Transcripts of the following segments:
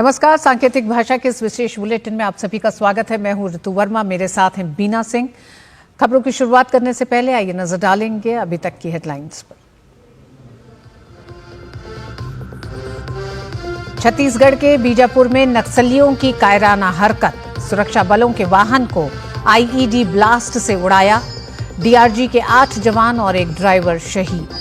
नमस्कार, सांकेतिक भाषा के इस विशेष बुलेटिन में आप सभी का स्वागत है। मैं हूं ऋतु वर्मा, मेरे साथ हैं बीना सिंह। खबरों की शुरुआत करने से पहले आइए नजर डालेंगे अभी तक की हेडलाइंस पर। छत्तीसगढ़ के बीजापुर में नक्सलियों की कायराना हरकत, सुरक्षा बलों के वाहन को आईईडी ब्लास्ट से उड़ाया, डीआरजी के 8 जवान और एक ड्राइवर शहीद।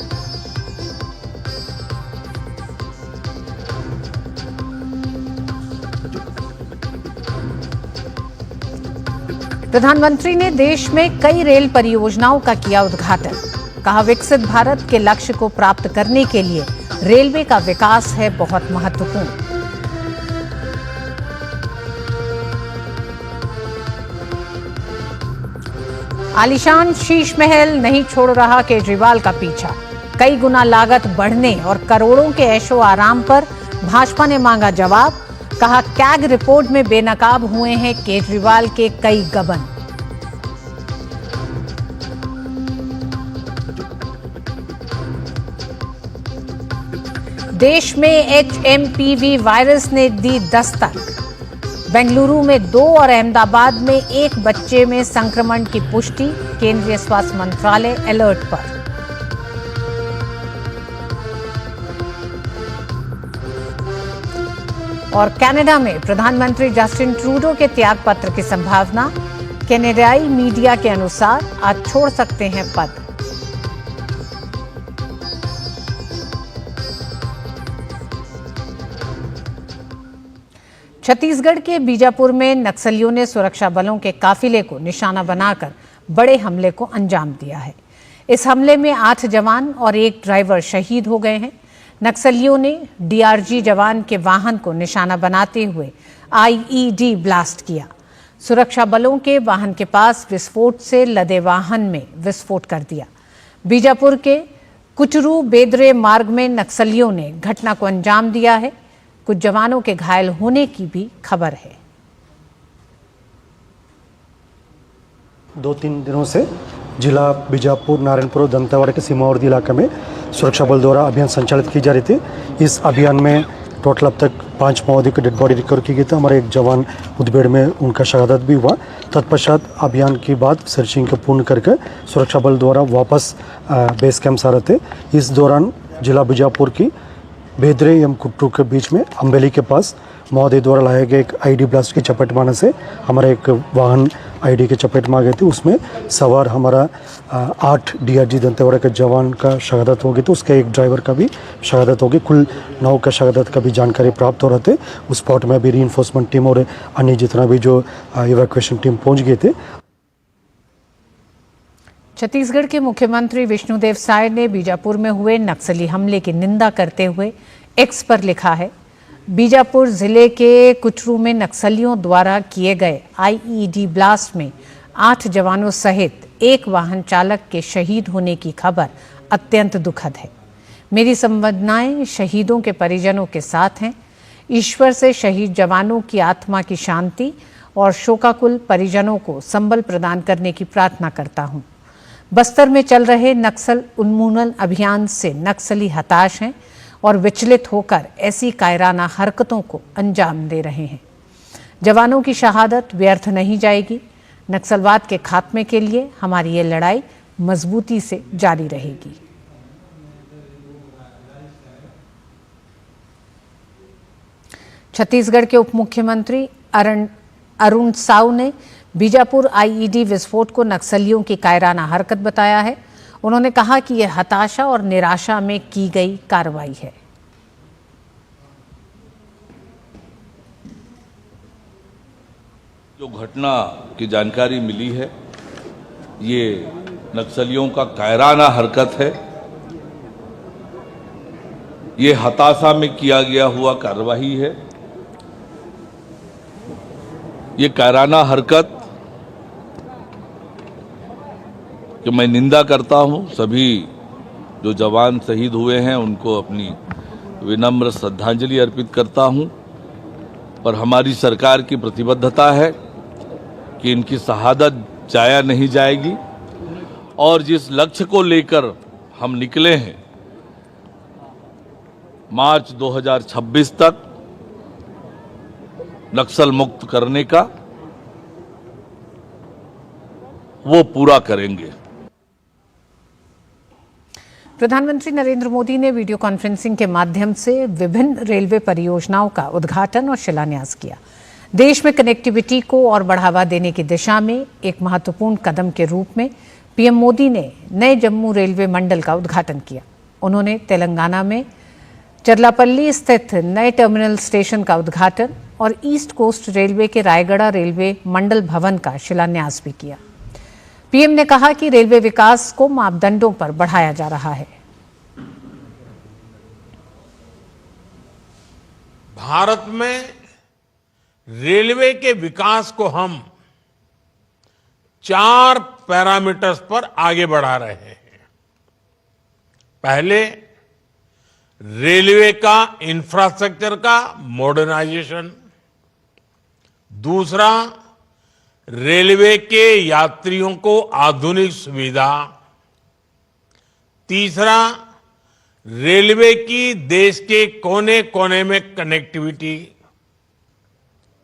प्रधानमंत्री ने देश में कई रेल परियोजनाओं का किया उद्घाटन, कहा विकसित भारत के लक्ष्य को प्राप्त करने के लिए रेलवे का विकास है बहुत महत्वपूर्ण। आलीशान शीश महल नहीं छोड़ रहा केजरीवाल का पीछा, कई गुना लागत बढ़ने और करोड़ों के ऐशो आराम पर भाजपा ने मांगा जवाब, कहा कैग रिपोर्ट में बेनकाब हुए हैं केजरीवाल के कई गबन। देश में एचएमपीवी वायरस ने दी दस्तक, बेंगलुरु में 2 और अहमदाबाद में 1 बच्चे में संक्रमण की पुष्टि, केंद्रीय स्वास्थ्य मंत्रालय अलर्ट पर। और कनाडा में प्रधानमंत्री जस्टिन ट्रूडो के त्यागपत्र की संभावना, कनाडाई मीडिया के अनुसार आज छोड़ सकते हैं पद। छत्तीसगढ़ के बीजापुर में नक्सलियों ने सुरक्षा बलों के काफिले को निशाना बनाकर बड़े हमले को अंजाम दिया है। इस हमले में 8 जवान और 1 ड्राइवर शहीद हो गए हैं। नक्सलियों ने डीआरजी जवान के वाहन को निशाना बनाते हुए आईईडी ब्लास्ट किया। सुरक्षा बलों के वाहन के पास विस्फोट से लदे वाहन में विस्फोट कर दिया। बीजापुर के कुचरू बेदरे मार्ग में नक्सलियों ने घटना को अंजाम दिया है। कुछ जवानों के घायल होने की भी खबर है। 2-3 दिनों से जिला बीजापुर, नारायणपुर, दंतेवाड़ा के सीमावर्ती इलाके में सुरक्षा बल द्वारा अभियान संचालित की जा रही थी। इस अभियान में टोटल अब तक 5 माओवादी की डेड बॉडी रिकवर की गई थी। हमारे 1 जवान मुठभेड़ में उनका शहादत भी हुआ। तत्पश्चात अभियान के बाद सर्चिंग को पूर्ण करके सुरक्षा बल द्वारा वापस बेस कैंप आ रहे थे। इस दौरान जिला बीजापुर की बेदरे एवं कुट्टू के बीच में अम्बेली के पास माओवादी द्वारा लाए गए एक आईडी ब्लास्ट की चपेट में आने से हमारा एक वाहन आईडी के चपेट में आ गई थी। उसमें सवार हमारा 8 डीआरजी दंतेवाड़ा के जवान का शहादत हो गई, तो उसके एक ड्राइवर का भी शहादत हो गई। कुल 9 का शहादत का भी जानकारी प्राप्त हो रहे थे। उस स्पॉट में अभी रीइंफोर्समेंट टीम और अन्य जितना भी जो इवैक्यूएशन टीम पहुंच गए थे। छत्तीसगढ़ के मुख्यमंत्री विष्णुदेव साय ने बीजापुर में हुए नक्सली हमले की निंदा करते हुए एक्स पर लिखा है, बीजापुर जिले के कुचरू में नक्सलियों द्वारा किए गए आईईडी ब्लास्ट में 8 जवानों सहित 1 वाहन चालक के शहीद होने की खबर अत्यंत दुखद है। मेरी संवेदनाएं शहीदों के परिजनों के साथ हैं। ईश्वर से शहीद जवानों की आत्मा की शांति और शोकाकुल परिजनों को संबल प्रदान करने की प्रार्थना करता हूं। बस्तर में चल रहे नक्सल उन्मूलन अभियान से नक्सली हताश हैं और विचलित होकर ऐसी कायराना हरकतों को अंजाम दे रहे हैं। जवानों की शहादत व्यर्थ नहीं जाएगी। नक्सलवाद के खात्मे के लिए हमारी ये लड़ाई मजबूती से जारी रहेगी। छत्तीसगढ़ के उप मुख्यमंत्री अरुण साव ने बीजापुर आईईडी विस्फोट को नक्सलियों की कायराना हरकत बताया है। उन्होंने कहा कि यह हताशा और निराशा में की गई कार्रवाई है। जो घटना की जानकारी मिली है, ये नक्सलियों का कायराना हरकत है। ये हताशा में किया गया हुआ कार्रवाई है। ये कायराना हरकत कि मैं निंदा करता हूं। सभी जो जवान शहीद हुए हैं उनको अपनी विनम्र श्रद्धांजलि अर्पित करता हूं। और हमारी सरकार की प्रतिबद्धता है कि इनकी शहादत जाया नहीं जाएगी और जिस लक्ष्य को लेकर हम निकले हैं मार्च 2026 तक नक्सल मुक्त करने का वो पूरा करेंगे। प्रधानमंत्री नरेंद्र मोदी ने वीडियो कॉन्फ्रेंसिंग के माध्यम से विभिन्न रेलवे परियोजनाओं का उद्घाटन और शिलान्यास किया। देश में कनेक्टिविटी को और बढ़ावा देने की दिशा में एक महत्वपूर्ण कदम के रूप में पीएम मोदी ने नए जम्मू रेलवे मंडल का उद्घाटन किया। उन्होंने तेलंगाना में चरलापल्ली स्थित नए टर्मिनल स्टेशन का उद्घाटन और ईस्ट कोस्ट रेलवे के रायगढ़ रेलवे मंडल भवन का शिलान्यास भी किया। पीएम ने कहा कि रेलवे विकास को मापदंडों पर बढ़ाया जा रहा है। भारत में रेलवे के विकास को हम 4 पैरामीटर्स पर आगे बढ़ा रहे हैं। पहले, रेलवे का इंफ्रास्ट्रक्चर का मॉडर्नाइजेशन। दूसरा, रेलवे के यात्रियों को आधुनिक सुविधा। तीसरा, रेलवे की देश के कोने कोने में कनेक्टिविटी।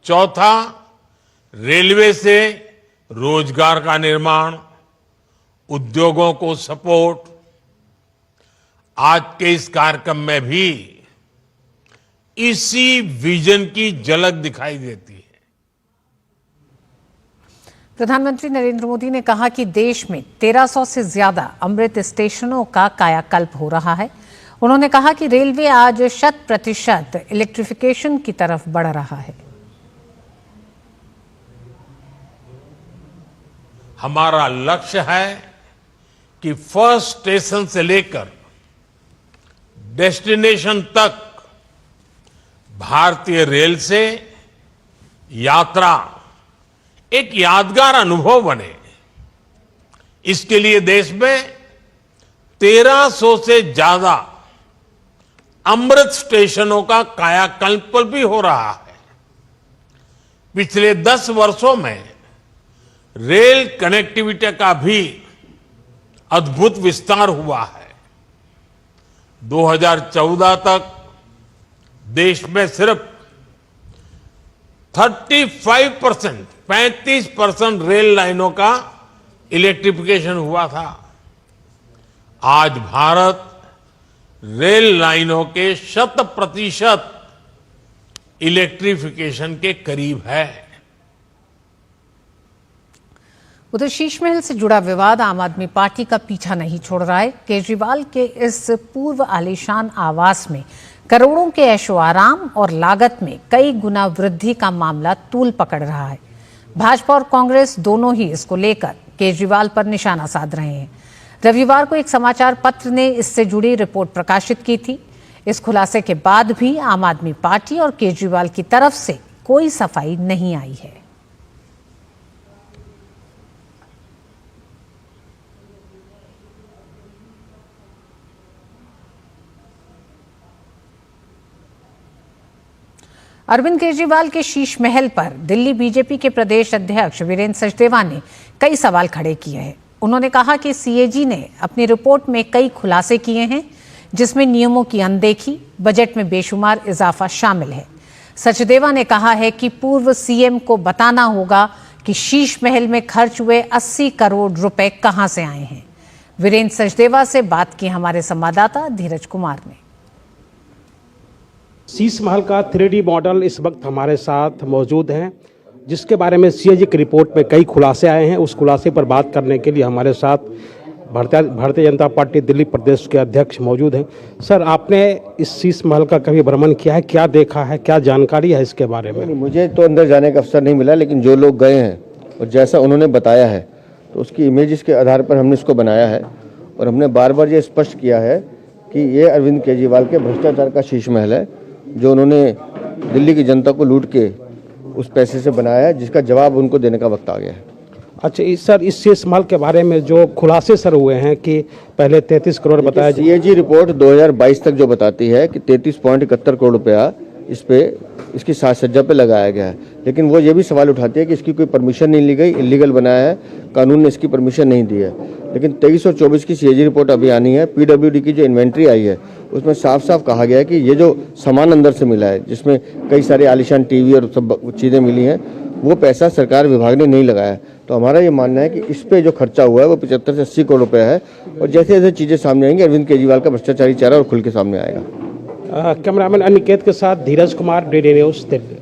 चौथा, रेलवे से रोजगार का निर्माण, उद्योगों को सपोर्ट। आज के इस कार्यक्रम में भी इसी विजन की झलक दिखाई देती है। प्रधानमंत्री नरेंद्र मोदी ने कहा कि देश में 1300 से ज्यादा अमृत स्टेशनों का कायाकल्प हो रहा है। उन्होंने कहा कि रेलवे आज 100% इलेक्ट्रिफिकेशन की तरफ बढ़ रहा है। हमारा लक्ष्य है कि फर्स्ट स्टेशन से लेकर डेस्टिनेशन तक भारतीय रेल से यात्रा एक यादगार अनुभव बने। इसके लिए देश में 1300 से ज्यादा अमृत स्टेशनों का कायाकल्प भी हो रहा है। पिछले 10 वर्षों में रेल कनेक्टिविटी का भी अद्भुत विस्तार हुआ है। 2014 तक देश में सिर्फ 35% रेल लाइनों का इलेक्ट्रिफिकेशन हुआ था। आज भारत रेल लाइनों के 100% इलेक्ट्रिफिकेशन के करीब है। उधर शीश महल से जुड़ा विवाद आम आदमी पार्टी का पीछा नहीं छोड़ रहा है। केजरीवाल के इस पूर्व आलीशान आवास में करोड़ों के ऐशो आराम और लागत में कई गुना वृद्धि का मामला तूल पकड़ रहा है। भाजपा और कांग्रेस दोनों ही इसको लेकर केजरीवाल पर निशाना साध रहे हैं। रविवार को एक समाचार पत्र ने इससे जुड़ी रिपोर्ट प्रकाशित की थी। इस खुलासे के बाद भी आम आदमी पार्टी और केजरीवाल की तरफ से कोई सफाई नहीं आई है। अरविंद केजरीवाल के शीश महल पर दिल्ली बीजेपी के प्रदेश अध्यक्ष वीरेंद्र सचदेवा ने कई सवाल खड़े किए हैं। उन्होंने कहा कि सीएजी ने अपनी रिपोर्ट में कई खुलासे किए हैं, जिसमें नियमों की अनदेखी, बजट में बेशुमार इजाफा शामिल है। सचदेवा ने कहा है कि पूर्व सीएम को बताना होगा कि शीश महल में खर्च हुए 80 करोड़ रुपए कहां से आए हैं। वीरेंद्र सचदेवा से बात की हमारे संवाददाता धीरज कुमार ने। शीश महल का 3D मॉडल इस वक्त हमारे साथ मौजूद हैं, जिसके बारे में सीएजी की रिपोर्ट में कई खुलासे आए हैं। उस खुलासे पर बात करने के लिए हमारे साथ भारतीय जनता पार्टी दिल्ली प्रदेश के अध्यक्ष मौजूद हैं। सर, आपने इस शीश महल का कभी भ्रमण किया है? क्या देखा है, क्या जानकारी है इसके बारे में? मुझे तो अंदर जाने का अवसर नहीं मिला, लेकिन जो लोग गए हैं और जैसा उन्होंने बताया है तो उसकी इमेजेस के आधार पर हमने इसको बनाया है। और हमने बार बार ये स्पष्ट किया है कि ये अरविंद केजरीवाल के भ्रष्टाचार का शीश महल है, जो उन्होंने दिल्ली की जनता को लूट के उस पैसे से बनाया है, जिसका जवाब उनको देने का वक्त आ गया है। अच्छा सर, इस शीश महल के बारे में जो खुलासे सर हुए हैं कि पहले 33 करोड़ बताया। सीएजी रिपोर्ट 2022 तक जो बताती है कि 33.71 करोड़ रुपया इस पे इसकी साज सज्जा पे लगाया गया है। लेकिन वो ये भी सवाल उठाती है कि इसकी कोई परमिशन नहीं ली गई, इलीगल बनाया है, कानून ने इसकी परमिशन नहीं दी है। लेकिन 23 और 24 की सीएजी रिपोर्ट अभी आनी है, पीडब्ल्यूडी की जो इन्वेंट्री आई है उसमें साफ साफ कहा गया है कि ये जो सामान अंदर से मिला है, जिसमें कई सारे आलीशान टीवी और सब चीज़ें मिली हैं, वो पैसा सरकार विभाग ने नहीं लगाया। तो हमारा ये मानना है कि इस पे जो खर्चा हुआ है वो 75 से 80 करोड़ रुपए है। और जैसे जैसे चीज़ें सामने आएंगी, अरविंद केजरीवाल का भ्रष्टाचारी चेहरा और खुल के सामने आएगा। कैमरामैन अनिकेत के साथ धीरज कुमार, डीडी न्यूज़, दिल्ली।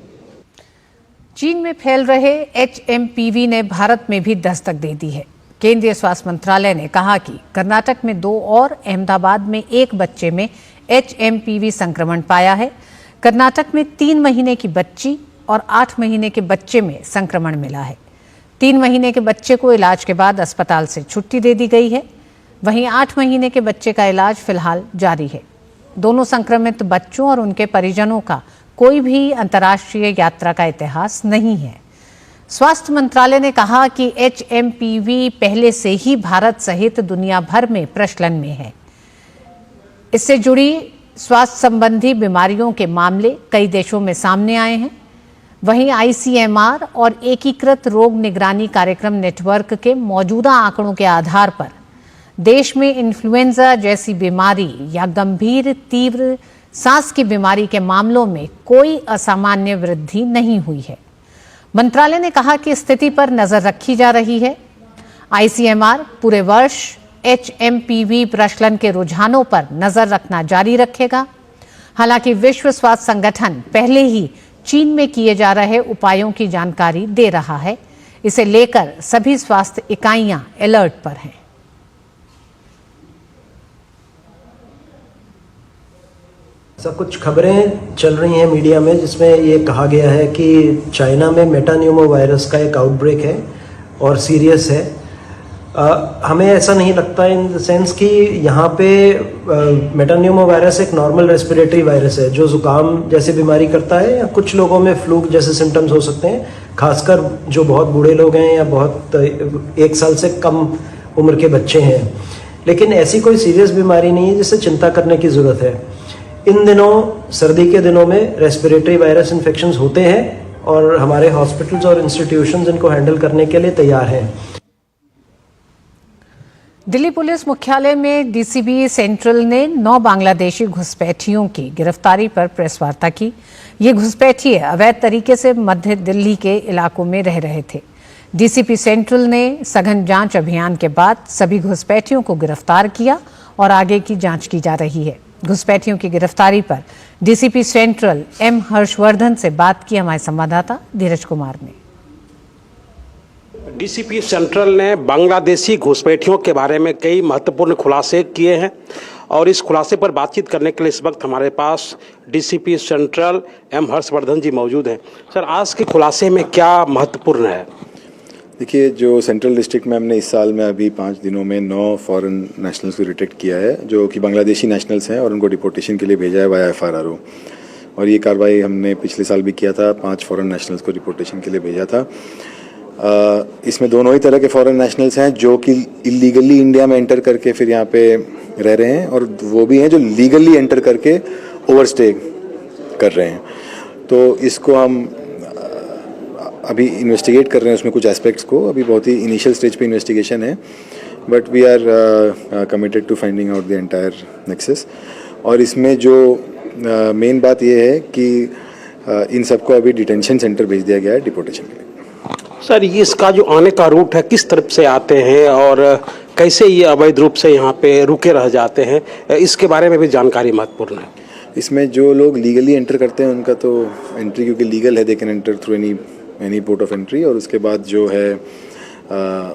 चीन में फैल रहे HMPV ने भारत में भी दस्तक दे दी है। केंद्रीय स्वास्थ्य मंत्रालय ने कहा कि कर्नाटक में 2 और अहमदाबाद में 1 बच्चे में HMPV संक्रमण पाया है। कर्नाटक में 3 महीने की बच्ची और 8 महीने के बच्चे में संक्रमण मिला है। 3 महीने के बच्चे को इलाज के बाद अस्पताल से छुट्टी दे दी गई है। वहीं 8 महीने के बच्चे का इलाज फिलहाल जारी है। दोनों संक्रमित बच्चों और उनके परिजनों का कोई भी अंतर्राष्ट्रीय यात्रा का इतिहास नहीं है। स्वास्थ्य मंत्रालय ने कहा कि HMPV पहले से ही भारत सहित दुनिया भर में प्रचलन में है। इससे जुड़ी स्वास्थ्य संबंधी बीमारियों के मामले कई देशों में सामने आए हैं। वहीं ICMR और एकीकृत रोग निगरानी कार्यक्रम नेटवर्क के मौजूदा आंकड़ों के आधार पर देश में इन्फ्लुएंजा जैसी बीमारी या गंभीर तीव्र सांस की बीमारी के मामलों में कोई असामान्य वृद्धि नहीं हुई है। मंत्रालय ने कहा कि स्थिति पर नजर रखी जा रही है। ICMR पूरे वर्ष HMPV प्रचलन के रुझानों पर नजर रखना जारी रखेगा। हालांकि विश्व स्वास्थ्य संगठन पहले ही चीन में किए जा रहे उपायों की जानकारी दे रहा है। इसे लेकर सभी स्वास्थ्य इकाइयां अलर्ट पर हैं। सब कुछ खबरें चल रही हैं मीडिया में जिसमें ये कहा गया है कि चाइना में मेटान्यूमो वायरस का एक आउटब्रेक है और सीरियस है। हमें ऐसा नहीं लगता इन द सेंस कि यहाँ पे मेटान्यूमो वायरस एक नॉर्मल रेस्पिरेटरी वायरस है जो जुकाम जैसे बीमारी करता है या कुछ लोगों में फ्लू जैसे सिम्टम्स हो सकते हैं, खासकर जो बहुत बूढ़े लोग हैं या बहुत 1 साल से कम उम्र के बच्चे हैं। लेकिन ऐसी कोई सीरियस बीमारी नहीं है जिससे चिंता करने की ज़रूरत है। इन दिनों सर्दी के दिनों में रेस्पिरेटरी वायरस इन्फेक्शंस होते हैं और हमारे हॉस्पिटल्स और इंस्टीट्यूशंस इनको हैंडल करने के लिए तैयार हैं। दिल्ली पुलिस मुख्यालय में DCP सेंट्रल ने 9 बांग्लादेशी घुसपैठियों की गिरफ्तारी पर प्रेस वार्ता की। ये घुसपैठिए अवैध तरीके से मध्य दिल्ली के इलाकों में रह रहे थे। DCP सेंट्रल ने सघन जांच अभियान के बाद सभी घुसपैठियों को गिरफ्तार किया और आगे की जांच की जा रही है। घुसपैठियों की गिरफ्तारी पर DCP सेंट्रल M हर्षवर्धन से बात की हमारे संवाददाता धीरज कुमार ने। DCP सेंट्रल ने बांग्लादेशी घुसपैठियों के बारे में कई महत्वपूर्ण खुलासे किए हैं और इस खुलासे पर बातचीत करने के लिए इस वक्त हमारे पास DCP सेंट्रल M हर्षवर्धन जी मौजूद हैं। सर, आज के खुलासे में क्या महत्वपूर्ण है? देखिए, जो सेंट्रल डिस्ट्रिक्ट में हमने इस साल में अभी 5 दिनों में 9 फॉरेन नेशनल्स को डिटेक्ट किया है जो कि बांग्लादेशी नेशनल्स हैं और उनको डिपोर्टेशन के लिए भेजा है वाया FRRO। और ये कार्रवाई हमने पिछले साल भी किया था, 5 फॉरेन नेशनल्स को डिपोर्टेशन के लिए भेजा था। इसमें दोनों ही तरह के फॉरेन नेशनल्स हैं जो कि इलीगली इंडिया में एंटर करके फिर यहाँ पे रह रहे हैं और वो भी हैं जो लीगली एंटर करके ओवरस्टे कर रहे हैं। तो इसको हम अभी इन्वेस्टिगेट कर रहे हैं, उसमें कुछ एस्पेक्ट्स को। अभी बहुत ही इनिशियल स्टेज पे इन्वेस्टिगेशन है, but we are committed to finding out the entire nexus. और इसमें जो मेन बात ये है कि इन सबको अभी डिटेंशन सेंटर भेज दिया गया है डिपोर्टेशन के लिए। सर, ये इसका जो आने का रूट है, किस तरफ से आते हैं और कैसे ये अवैध रूप से यहाँ पे रुके रह जाते हैं, इसके बारे में भी जानकारी महत्वपूर्ण है। इसमें जो लोग लीगली एंटर करते हैं उनका तो एंट्री क्योंकि लीगल है, they can enter through any port of entry. और उसके बाद जो है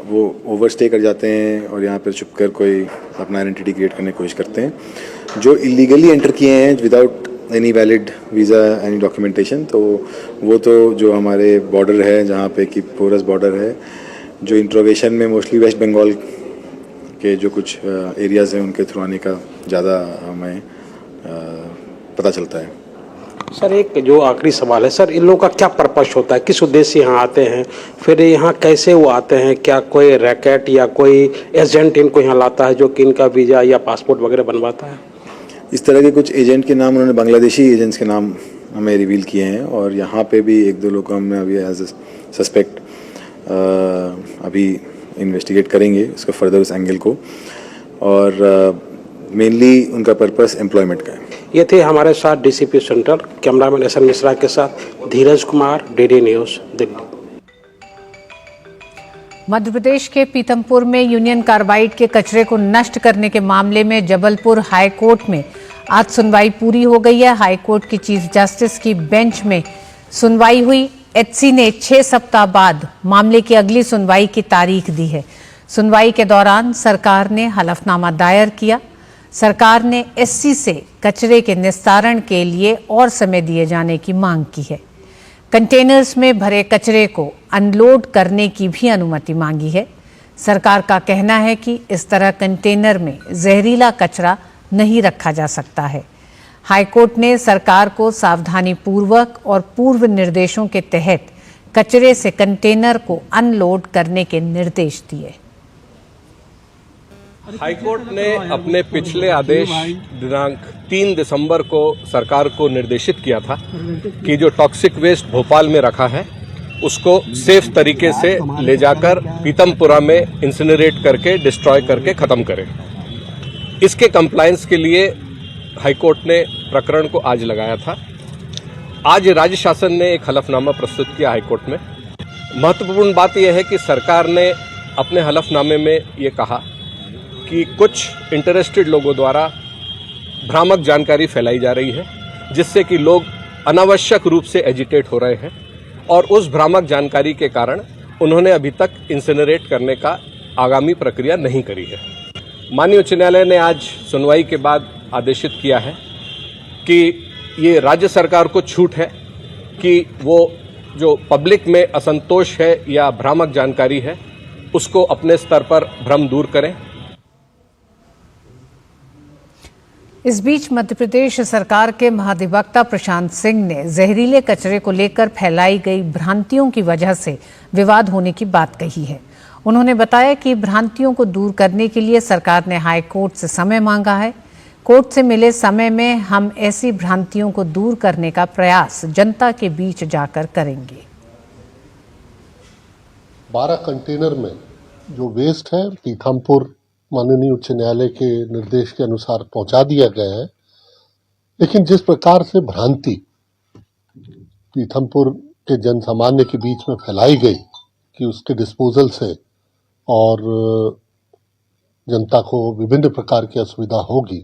वो ओवरस्टे कर जाते हैं और यहाँ पर छुप कर कोई अपना आइडेंटिटी क्रिएट करने की कोशिश करते हैं। जो इलीगली एंटर किए हैं without any valid visa any documentation, तो वो तो जो हमारे बॉर्डर है जहाँ पे कि पोरस बॉर्डर है, जो इंट्रोगेशन में मोस्टली वेस्ट बंगाल के जो कुछ एरियाज़ हैं उनके थ्रू आने का ज़्यादा हमें पता चलता है। सर, एक जो आखिरी सवाल है सर, इन लोगों का क्या पर्पस होता है, किस उद्देश्य से यहाँ आते हैं, फिर यहाँ कैसे वो आते हैं? क्या कोई रैकेट या कोई एजेंट इनको यहाँ लाता है जो कि इनका वीज़ा या पासपोर्ट वगैरह बनवाता है? इस तरह के कुछ एजेंट के नाम उन्होंने बांग्लादेशी एजेंट्स के नाम हमें रिवील किए हैं और यहाँ पे भी एक दो लोग को हमने अभी एज सस्पेक्ट अभी इन्वेस्टिगेट करेंगे उसका फर्दर उस एंगल को, और मेनली उनका पर्पस एम्प्लॉयमेंट का है। ये थे हमारे साथ DCP central, cameraman S N Mishra के साथ धीरज कुमार, डीडी न्यूज़, दिल्ली। मध्य प्रदेश के पीथमपुर में यूनियन कार्बाइड के कचरे को नष्ट करने के मामले में जबलपुर हाई कोर्ट में आज सुनवाई पूरी हो गई है। हाई कोर्ट की चीफ जस्टिस की बेंच में सुनवाई हुई। एचसी ने 6 सप्ताह बाद मामले की अगली सुनवाई की तारीख दी है। सुनवाई के दौरान सरकार ने हलफनामा दायर किया। सरकार ने एससी से कचरे के निस्तारण के लिए और समय दिए जाने की मांग की है। कंटेनर्स में भरे कचरे को अनलोड करने की भी अनुमति मांगी है। सरकार का कहना है कि इस तरह कंटेनर में जहरीला कचरा नहीं रखा जा सकता है। हाईकोर्ट ने सरकार को सावधानी पूर्वक और पूर्व निर्देशों के तहत कचरे से कंटेनर को अनलोड करने के निर्देश दिए। हाईकोर्ट ने अपने पिछले आदेश दिनांक 3 दिसंबर को सरकार को निर्देशित किया था कि जो टॉक्सिक वेस्ट भोपाल में रखा है उसको सेफ तरीके से ले जाकर पीतमपुरा में इंसिनरेट करके डिस्ट्रॉय करके खत्म करें। इसके कंप्लायंस के लिए हाईकोर्ट ने प्रकरण को आज लगाया था। आज राज्य शासन ने एक हलफनामा प्रस्तुत किया हाईकोर्ट में। महत्वपूर्ण बात यह है कि सरकार ने अपने हलफनामे में ये कहा कि कुछ इंटरेस्टेड लोगों द्वारा भ्रामक जानकारी फैलाई जा रही है जिससे कि लोग अनावश्यक रूप से एजिटेट हो रहे हैं और उस भ्रामक जानकारी के कारण उन्होंने अभी तक इंसिनरेट करने का आगामी प्रक्रिया नहीं करी है। माननीय उच्च न्यायालय ने आज सुनवाई के बाद आदेशित किया है कि ये राज्य सरकार को छूट है कि वो जो पब्लिक में असंतोष है या भ्रामक जानकारी है उसको अपने स्तर पर भ्रम दूर करें। इस बीच मध्य प्रदेश सरकार के महाधिवक्ता प्रशांत सिंह ने जहरीले कचरे को लेकर फैलाई गई भ्रांतियों की वजह से विवाद होने की बात कही है। उन्होंने बताया कि भ्रांतियों को दूर करने के लिए सरकार ने हाई कोर्ट से समय मांगा है। कोर्ट से मिले समय में हम ऐसी भ्रांतियों को दूर करने का प्रयास जनता के बीच जाकर करेंगे। 12 कंटेनर में जो वेस्ट है पीथमपुर माननीय उच्च न्यायालय के निर्देश के अनुसार पहुंचा दिया गया है, लेकिन जिस प्रकार से भ्रांति पीथमपुर के जनसामान्य के बीच में फैलाई गई कि उसके डिस्पोजल से और जनता को विभिन्न प्रकार की असुविधा होगी,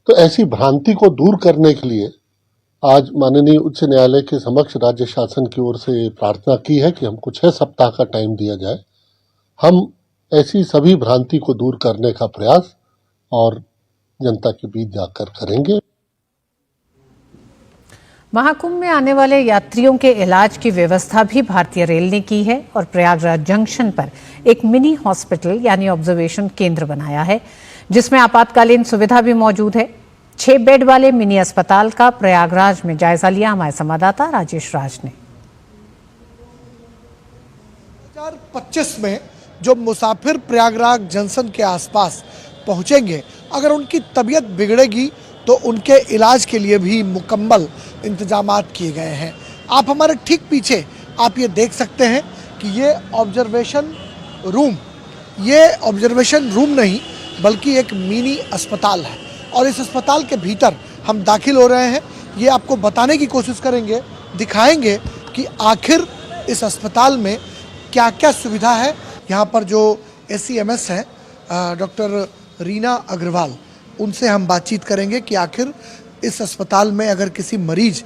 तो ऐसी भ्रांति को दूर करने के लिए आज माननीय उच्च न्यायालय के समक्ष राज्य शासन की ओर से प्रार्थना की है कि हमको 6 सप्ताह का टाइम दिया जाए। हम ऐसी सभी भ्रांति को दूर करने का प्रयास और जनता के बीच जाकर करेंगे। महाकुंभ में आने वाले यात्रियों के इलाज की व्यवस्था भी भारतीय रेल ने की है और प्रयागराज जंक्शन पर एक मिनी हॉस्पिटल यानी ऑब्जर्वेशन केंद्र बनाया है जिसमें आपातकालीन सुविधा भी मौजूद है। 6 बेड वाले मिनी अस्पताल का प्रयागराज में जायजा लिया हमारे संवाददाता राजेश राज ने। 2025 में जो मुसाफिर प्रयागराज जंक्शन के आसपास पहुंचेंगे, अगर उनकी तबीयत बिगड़ेगी तो उनके इलाज के लिए भी मुकम्मल इंतजामात किए गए हैं। आप हमारे ठीक पीछे आप ये देख सकते हैं कि ये ऑब्जर्वेशन रूम नहीं बल्कि एक मिनी अस्पताल है और इस अस्पताल के भीतर हम दाखिल हो रहे हैं। ये आपको बताने की कोशिश करेंगे, दिखाएंगे कि आखिर इस अस्पताल में क्या क्या सुविधा है। यहाँ पर जो एसीएमएस हैं डॉक्टर रीना अग्रवाल, उनसे हम बातचीत करेंगे कि आखिर इस अस्पताल में अगर किसी मरीज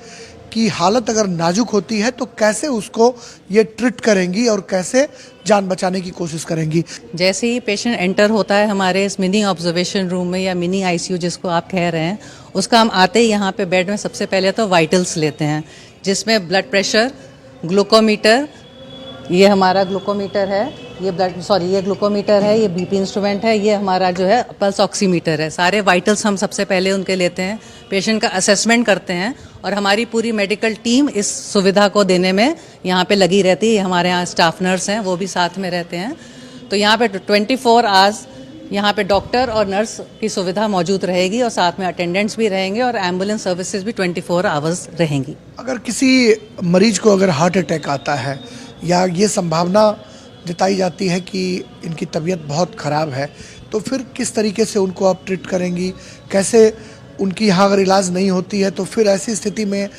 की हालत अगर नाजुक होती है तो कैसे उसको ये ट्रीट करेंगी और कैसे जान बचाने की कोशिश करेंगी। जैसे ही पेशेंट एंटर होता है हमारे इस मिनी ऑब्जर्वेशन रूम में या मिनी आईसीयू जिसको आप कह रहे हैं, उसका हम आते ही यहाँ पे बेड में सबसे पहले तो वाइटल्स लेते हैं जिसमें ब्लड प्रेशर, ग्लूकोमीटर, ये हमारा ग्लूकोमीटर है, ये ग्लूकोमीटर है, ये बीपी इंस्ट्रूमेंट है, ये हमारा जो है पल्स ऑक्सीमीटर है। सारे वाइटल्स हम सबसे पहले उनके लेते हैं, पेशेंट का असेसमेंट करते हैं और हमारी पूरी मेडिकल टीम इस सुविधा को देने में यहाँ पे लगी रहती है। हमारे यहाँ स्टाफ नर्स हैं, वो भी साथ में रहते हैं। तो यहाँ पे 24 आवर्स यहाँ पे डॉक्टर और नर्स की सुविधा मौजूद रहेगी और साथ में अटेंडेंट्स भी रहेंगे और एम्बुलेंस सर्विसेज भी 24 आवर्स रहेंगी। अगर किसी मरीज को अगर हार्ट अटैक आता है या ये संभावना जताई जाती है कि इनकी तबीयत बहुत ख़राब है, तो फिर किस तरीके से उनको आप ट्रीट करेंगी? कैसे उनकी यहाँ अगर इलाज नहीं होती है तो फिर ऐसी स्थिति में,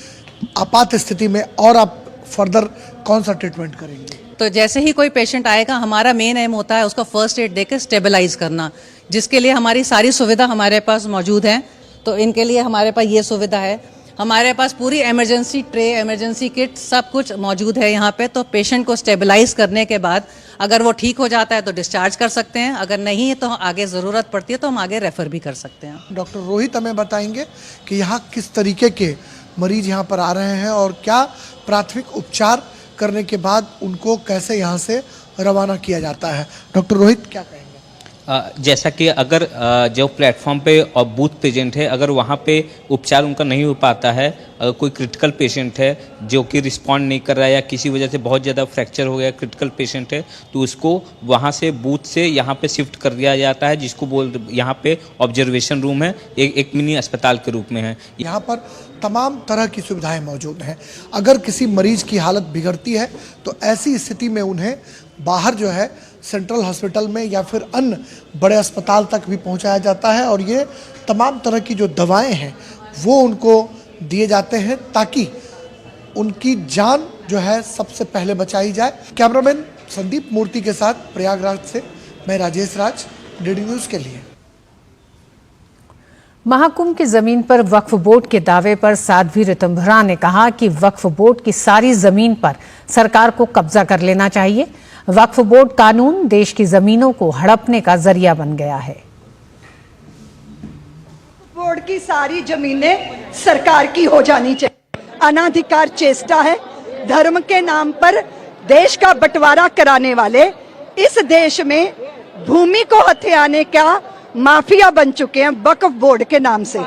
आपात स्थिति में और आप फर्दर कौन सा ट्रीटमेंट करेंगे? तो जैसे ही कोई पेशेंट आएगा, हमारा मेन एम होता है उसका फर्स्ट एड देकर स्टेबलाइज करना, जिसके लिए हमारी सारी सुविधा हमारे पास मौजूद है। तो इनके लिए हमारे पास ये सुविधा है, हमारे पास पूरी इमरजेंसी ट्रे, इमरजेंसी किट सब कुछ मौजूद है यहाँ पे। तो पेशेंट को स्टेबलाइज करने के बाद अगर वो ठीक हो जाता है तो डिस्चार्ज कर सकते हैं, अगर नहीं तो आगे ज़रूरत पड़ती है तो हम आगे रेफ़र भी कर सकते हैं। डॉक्टर रोहित हमें बताएंगे कि यहाँ किस तरीके के मरीज यहाँ पर आ रहे हैं और क्या प्राथमिक उपचार करने के बाद उनको कैसे यहाँ से रवाना किया जाता है। डॉक्टर रोहित क्या कहेंगे? जैसा कि अगर जो प्लेटफॉर्म पे और बूथ पेशेंट है, अगर वहाँ पे उपचार उनका नहीं हो पाता है, अगर कोई क्रिटिकल पेशेंट है जो कि रिस्पॉन्ड नहीं कर रहा है या किसी वजह से बहुत ज़्यादा फ्रैक्चर हो गया, क्रिटिकल पेशेंट है, तो उसको वहाँ से बूथ से यहाँ पे शिफ्ट कर दिया जाता है, जिसको यहाँ पे ऑब्जर्वेशन रूम है, एक मिनी अस्पताल के रूप में है। यहाँ पर तमाम तरह की सुविधाएं मौजूद हैं। अगर किसी मरीज की हालत बिगड़ती है तो ऐसी स्थिति में उन्हें बाहर जो है सेंट्रल हॉस्पिटल में या फिर अन्य बड़े अस्पताल तक भी पहुंचाया जाता है और ये तमाम तरह की जो दवाएं हैं वो उनको दिए जाते हैं ताकि उनकी जान जो है सबसे पहले बचाई जाए। कैमरामैन संदीप मूर्ति के साथ प्रयागराज से मैं राजेश राज, डीडी न्यूज़ के लिए। महाकुंभ की जमीन पर वक्फ बोर्ड के दावे पर साध्वी ऋतंभरा ने कहा कि वक्फ बोर्ड की सारी जमीन पर सरकार को कब्जा कर लेना चाहिए। वक्फ बोर्ड कानून देश की जमीनों को हड़पने का जरिया बन गया है। बोर्ड की सारी जमीनें सरकार की हो जानी चाहिए। अनाधिकार चेष्टा है। धर्म के नाम पर देश का बंटवारा कराने वाले इस देश में भूमि को हथियाने का माफिया बन चुके हैं वक्फ बोर्ड के नाम से।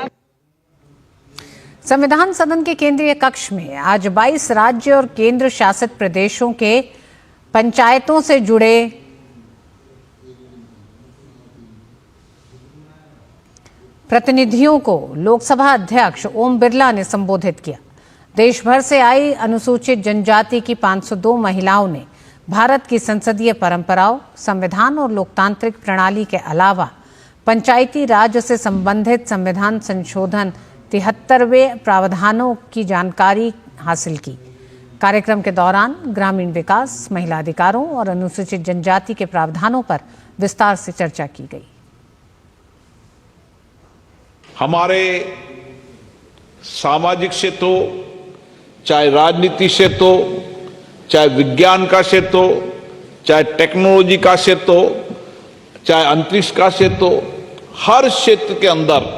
संविधान सदन के केंद्रीय कक्ष में आज 22 राज्य और केंद्र शासित प्रदेशों के पंचायतों से जुड़े प्रतिनिधियों को लोकसभा अध्यक्ष ओम बिरला ने संबोधित किया। देश भर से आई अनुसूचित जनजाति की 502 महिलाओं ने भारत की संसदीय परंपराओं, संविधान और लोकतांत्रिक प्रणाली के अलावा पंचायती राज से संबंधित संविधान संशोधन 73वें प्रावधानों की जानकारी हासिल की। कार्यक्रम के दौरान ग्रामीण विकास, महिला अधिकारों और अनुसूचित जनजाति के प्रावधानों पर विस्तार से चर्चा की गई। हमारे सामाजिक क्षेत्र हो, चाहे राजनीति क्षेत्र हो, चाहे विज्ञान का क्षेत्र हो, चाहे टेक्नोलॉजी का क्षेत्र हो, चाहे अंतरिक्ष का क्षेत्र हो, हर क्षेत्र के अंदर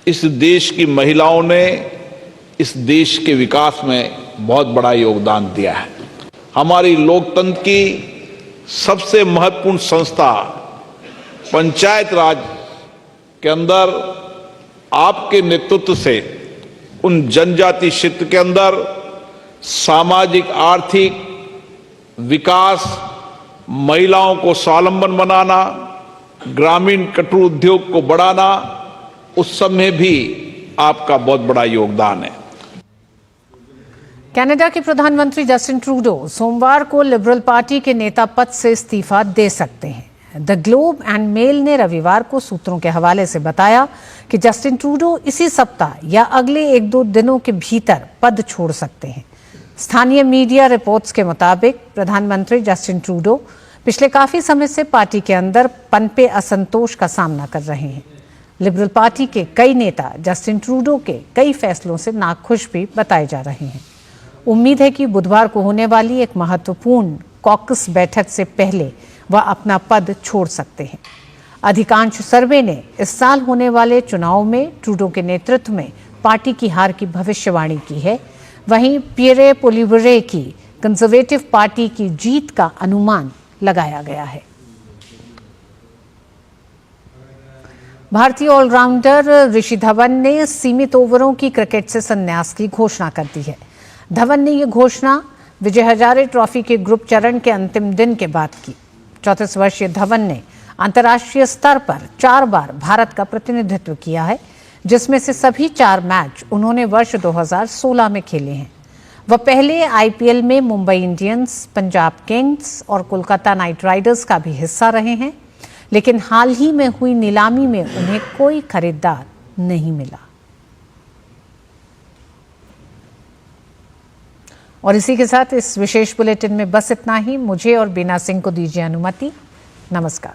इस देश की महिलाओं ने इस देश के विकास में बहुत बड़ा योगदान दिया है। हमारी लोकतंत्र की सबसे महत्वपूर्ण संस्था पंचायत राज के अंदर आपके नेतृत्व से उन जनजाति क्षेत्र के अंदर सामाजिक आर्थिक विकास, महिलाओं को स्वावलंबन बनाना, ग्रामीण कुटीर उद्योग को बढ़ाना, उस सब में भी आपका बहुत बड़ा योगदान है। कनाडा के प्रधानमंत्री जस्टिन ट्रूडो सोमवार को लिबरल पार्टी के नेता पद से इस्तीफा दे सकते हैं। द ग्लोब एंड मेल ने रविवार को सूत्रों के हवाले से बताया कि जस्टिन ट्रूडो इसी सप्ताह या अगले 1-2 दिनों के भीतर पद छोड़ सकते हैं। स्थानीय मीडिया रिपोर्ट्स के मुताबिक प्रधानमंत्री जस्टिन ट्रूडो पिछले काफी समय से पार्टी के अंदर पनपे असंतोष का सामना कर रहे हैं। लिबरल पार्टी के कई नेता जस्टिन ट्रूडो के कई फैसलों से नाखुश भी बताए जा रहे हैं। उम्मीद है कि बुधवार को होने वाली एक महत्वपूर्ण कॉकस बैठक से पहले वह अपना पद छोड़ सकते हैं। अधिकांश सर्वे ने इस साल होने वाले चुनाव में ट्रूडो के नेतृत्व में पार्टी की हार की भविष्यवाणी की है। वहीं पियरे पोलिवरे की कंजर्वेटिव पार्टी की जीत का अनुमान लगाया गया है। भारतीय ऑलराउंडर ऋषि धवन ने सीमित ओवरों की क्रिकेट से संन्यास की घोषणा कर दी है। धवन ने यह घोषणा विजय हजारे ट्रॉफी के ग्रुप चरण के अंतिम दिन के बाद की। 34 वर्षीय धवन ने अंतर्राष्ट्रीय स्तर पर 4 बार भारत का प्रतिनिधित्व किया है, जिसमें से सभी 4 मैच उन्होंने वर्ष 2016 में खेले हैं। वह पहले आईपीएल में मुंबई इंडियंस, पंजाब किंग्स और कोलकाता नाइट राइडर्स का भी हिस्सा रहे हैं, लेकिन हाल ही में हुई नीलामी में उन्हें कोई खरीदार नहीं मिला। और इसी के साथ इस विशेष बुलेटिन में बस इतना ही। मुझे और बीना सिंह को दीजिए अनुमति। नमस्कार।